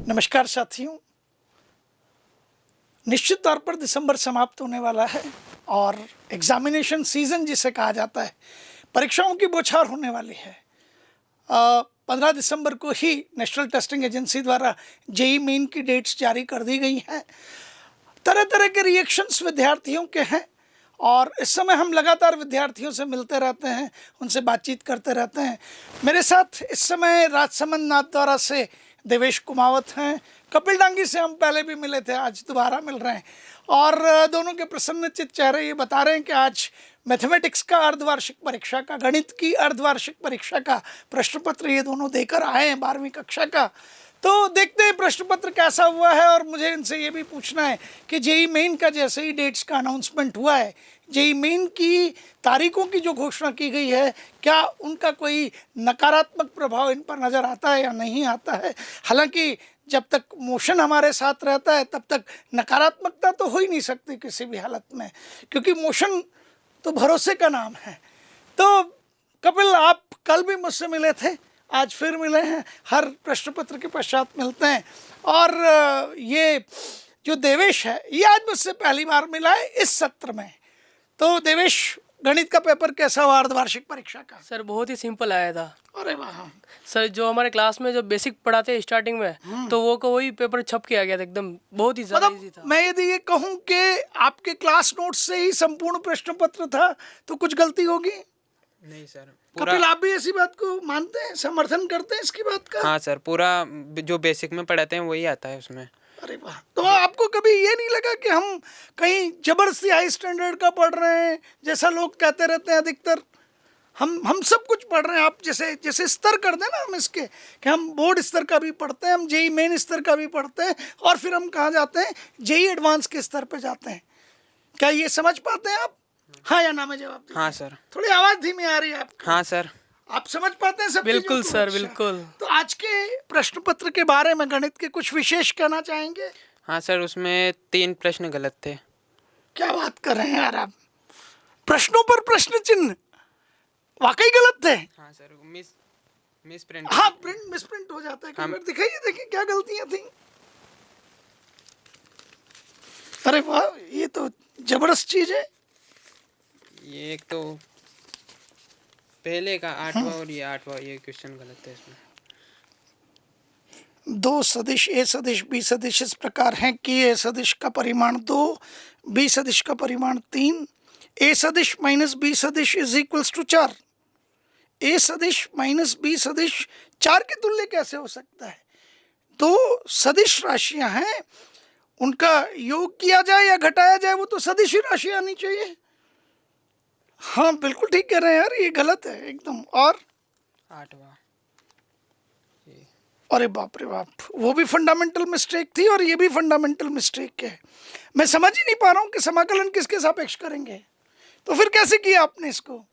नमस्कार साथियों, निश्चित तौर पर दिसंबर समाप्त होने वाला है और एग्जामिनेशन सीज़न जिसे कहा जाता है, परीक्षाओं की बौछार होने वाली है। 15 दिसंबर को ही नेशनल टेस्टिंग एजेंसी द्वारा जेई मेन की डेट्स जारी कर दी गई हैं। तरह तरह के रिएक्शंस विद्यार्थियों के हैं और इस समय हम लगातार विद्यार्थियों से मिलते रहते हैं, उनसे बातचीत करते रहते हैं। मेरे साथ इस समय राजसमंद नाथद्वारा से देवेश कुमावत हैं। कपिल डांगी से हम पहले भी मिले थे, आज दोबारा मिल रहे हैं और दोनों के प्रसन्नचित्त चेहरे ये बता रहे हैं कि आज मैथमेटिक्स का अर्धवार्षिक परीक्षा का, गणित की अर्धवार्षिक परीक्षा का प्रश्न पत्र ये दोनों देकर आए हैं 12वीं कक्षा का। तो देखते हैं प्रश्न पत्र कैसा हुआ है। और मुझे इनसे ये भी पूछना है कि जेई मेन का जैसे ही डेट्स का अनाउंसमेंट हुआ है, जेई मेन की तारीखों की जो घोषणा की गई है, क्या उनका कोई नकारात्मक प्रभाव इन पर नज़र आता है या नहीं आता है। हालांकि जब तक मोशन हमारे साथ रहता है तब तक नकारात्मकता तो हो ही नहीं सकती किसी भी हालत में, क्योंकि मोशन तो भरोसे का नाम है। तो कपिल, आप कल भी मुझसे मिले थे, आज फिर मिले हैं, हर प्रश्न पत्र के पश्चात मिलते हैं। और ये जो देवेश है ये आज मुझसे पहली बार मिला है इस सत्र में। तो देवेश, गणित का पेपर कैसा हुआ अर्धवार्षिक परीक्षा का? सर बहुत ही सिंपल आया था। अरे वाह सर, जो हमारे क्लास में जो बेसिक पढ़ाते हैं स्टार्टिंग में, तो वो को वही पेपर छप के आ गया था, एकदम बहुत ही ज़्यादा इजी था। मैं यदि ये कहूँ कि आपके क्लास नोट्स से ही संपूर्ण प्रश्न पत्र था तो कुछ गलती होगी? नहीं सर, कपिल, आप भी ऐसी बात को मानते हैं, समर्थन करते हैं इसकी बात का? हाँ सर, पूरा जो बेसिक में पढ़ाते हैं वही आता है उसमें। अरे वाह, तो आपको कभी ये नहीं लगा कि हम कहीं जबरदस्ती हाई स्टैंडर्ड का पढ़ रहे हैं, जैसा लोग कहते रहते हैं अधिकतर? हम सब कुछ पढ़ रहे हैं। आप जैसे स्तर कर दें ना हम इसके, कि हम बोर्ड स्तर का भी पढ़ते हैं, हम जेई मेन स्तर का भी पढ़ते हैं और फिर हम कहाँ जाते हैं, जेई एडवांस के स्तर पे जाते हैं। क्या ये समझ पाते हैं आप? हाँ या ना में जवाब दीजिए। हाँ सर। थोड़ी आवाज़ धीमी आ रही है आपकी। हाँ सर। आप समझ पाते हैं सब? बिल्कुल चीज़ों को? सर, अच्छा। बिल्कुल। तो आज के प्रश्न पत्र के बारे में गणित के कुछ विशेष कहना चाहेंगे? हाँ सर, उसमें 3 प्रश्न गलत थे। क्या बात कर रहे हैं यार आप? प्रश्नों पर प्रश्न चिन्ह वाकई गलत थे? हाँ सर, मिस प्रिंट। हाँ, प्रिंट मिस प्रिंट हो जाता है कई बार। दिखाइए, देखिए क्या गलतियां थी। अरे वाह, ये तो जबरदस्त चीज है। ये एक तो पहले का 8वां और ये 8वां, ये क्वेश्चन गलत है इसमें। दो सदिश ए सदिश बी सदिश इस प्रकार हैं कि ए सदिश का परिमाण 2, बी सदिश का परिमाण 3, ए सदिश माइनस बी सदिश इज इक्वल्स टू 4। ए सदिश माइनस बी सदिश 4 के तुल्य कैसे हो सकता है? दो सदिश राशियां हैं, उनका योग किया जाए या घटाया जाए वो तो सदिश ही राशि आनी चाहिए। हाँ बिल्कुल ठीक कह रहे हैं यार, ये गलत है एकदम। और 8वां, अरे बाप रे बाप, वो भी फंडामेंटल मिस्टेक थी और ये भी फंडामेंटल मिस्टेक है। मैं समझ ही नहीं पा रहा हूँ कि समाकलन किसके सापेक्ष करेंगे। तो फिर कैसे किया आपने इसको?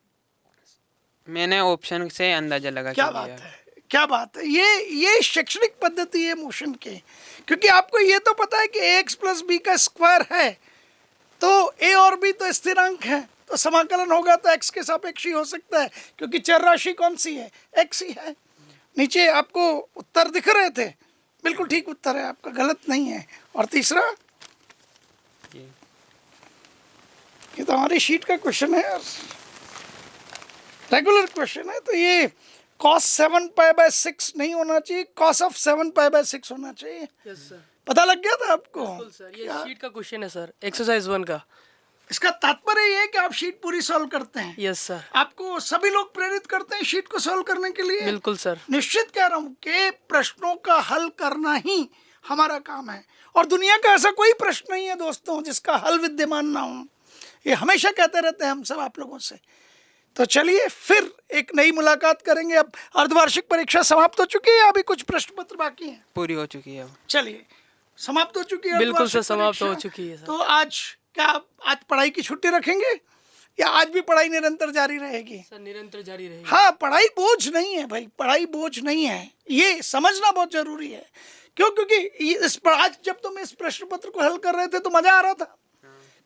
मैंने ऑप्शन से अंदाजा लगा क्या बात है, क्या बात है। ये शैक्षणिक पद्धति है मोशन के, क्योंकि आपको ये तो पता है कि ax प्लस बी का स्क्वायर है, तो a और b तो स्थिरांक है, तो समाकलन होगा तो x के सापेक्ष ही हो सकता है, क्योंकि चर राशि कौन सी है? x ही है। नीचे आपको उत्तर दिख रहे थे, बिल्कुल ठीक उत्तर है आपका, गलत नहीं है। और तीसरा, ये तो हमारी शीट का क्वेश्चन है यार, रेगुलर क्वेश्चन है। तो ये cos 7π/6 नहीं होना चाहिए, cos ऑफ 7π/6 होना चाहिए। यस सर, पता लग गया था आपको? बिल्कुल सर, ये शीट का क्वेश्चन है सर, एक्सरसाइज 1 का। इसका तात्पर्य ये है कि आप शीट पूरी सॉल्व करते हैं। यस सर, आपको सभी लोग प्रेरित करते हैं शीट को सॉल्व करने के लिए? बिल्कुल सर। निश्चित कह रहा हूँ कि प्रश्नों का हल करना ही हमारा काम है, और दुनिया का ऐसा कोई प्रश्न नहीं है दोस्तों जिसका हल विद्यमान ना हो। ये हमेशा कहते रहते हैं हम सब आप लोगों से। तो चलिए फिर एक नई मुलाकात करेंगे। अब अर्धवार्षिक परीक्षा समाप्त हो चुकी है, अभी कुछ प्रश्न पत्र बाकी हैं? पूरी हो चुकी है। चलिए, समाप्त हो चुकी है बिल्कुल सर, अर्धवार्षिक समाप्त हो परीक्षा। चुकी है सर। तो आज पढ़ाई की छुट्टी रखेंगे या आज भी पढ़ाई निरंतर जारी रहेगी? सर निरंतर जारी रहेगी। हाँ, पढ़ाई बोझ नहीं है भाई, पढ़ाई बोझ नहीं है, ये समझना बहुत जरूरी है। क्यों? क्योंकि आज जब तुम इस प्रश्न पत्र को हल कर रहे थे तो मजा आ रहा था।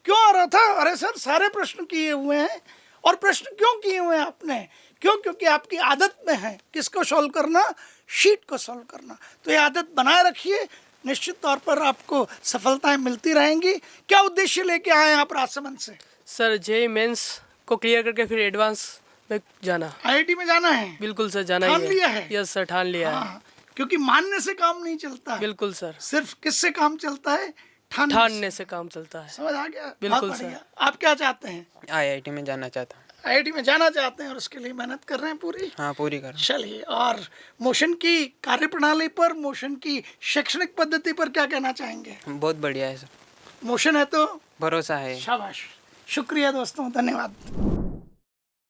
क्यों आ रहा था? अरे सर, सारे प्रश्न किए हुए हैं और प्रश्न क्यों किए हुए हैं आपने? क्यों? क्योंकि आपकी आदत में है किसको सॉल्व करना, शीट को सॉल्व करना। तो ये आदत बनाए रखिए, निश्चित तौर पर आपको सफलताएं मिलती रहेंगी। क्या उद्देश्य लेके आए हैं आप राजसमंद से? सर जेई मेंस को क्लियर करके फिर एडवांस में जाना। आईआईटी में जाना है? बिल्कुल सर, जाना ठान ही लिया है? यस सर, ठान लिया है। हाँ, क्योंकि मानने से काम नहीं चलता है। बिल्कुल सर, सिर्फ किससे काम चलता है? ठानने से काम चलता है। समझ आ गया? बिल्कुल बहुत सर। बढ़िया। आप क्या चाहते हैं? आईआईटी में जाना चाहता हूँ। आईआईटी में जाना चाहते हैं और उसके लिए मेहनत कर रहे हैं पूरी? हाँ, पूरी कर। चलिए, और मोशन की कार्यप्रणाली पर, मोशन की शैक्षणिक पद्धति पर क्या कहना चाहेंगे? बहुत बढ़िया है सर, मोशन है तो भरोसा है। शाबाश। शुक्रिया दोस्तों, धन्यवाद।